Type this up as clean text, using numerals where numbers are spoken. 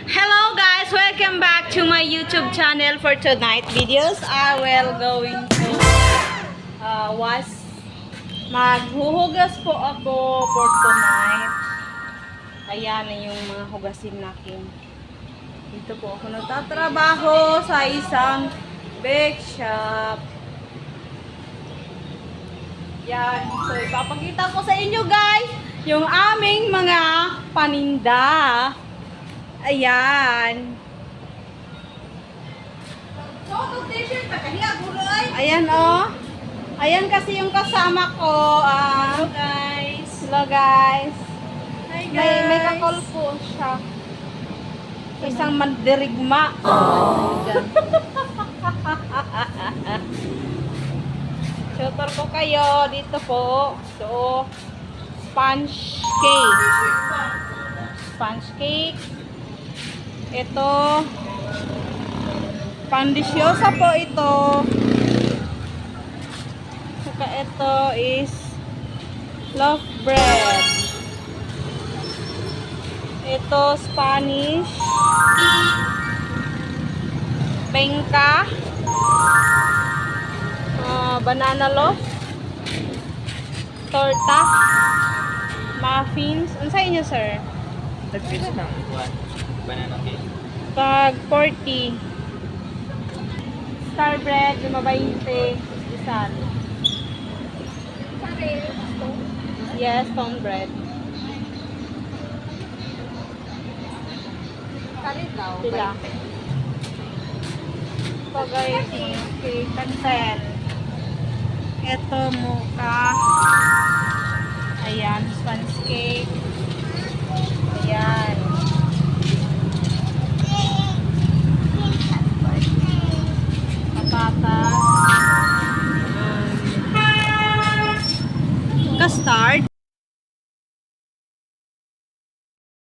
Hello guys, welcome back to my YouTube channel. For tonight videos, I will going to maghuhugas po ako for tonight. Ayan na yung mga hugasin natin. Dito po ako nagtatrabaho sa isang bake shop. Yan, so ipapakita ko sa inyo guys yung aming mga paninda. Ayan. Ayan oh. Ayan kasi yung kasama ko. Hello guys. Hello guys. Hi guys. May kakol po siya. Isang mandirigma. Tutor ko kayo dito po. So, sponge cake. Sponge cake. Ito, pandesyosa po ito. Saka ito is loaf bread. Ito, Spanish. Bengka. Banana loaf. Torta. Muffins. Ano sa inyo, sir? Nag-pitch ng banana cake. Tag 40. Star bread, 20. Isan. Yes, stone bread. Sila. Pagay cake, kansen. Ito, mocha. Ayan, sponge cake. Ayan. Patatas. Custard.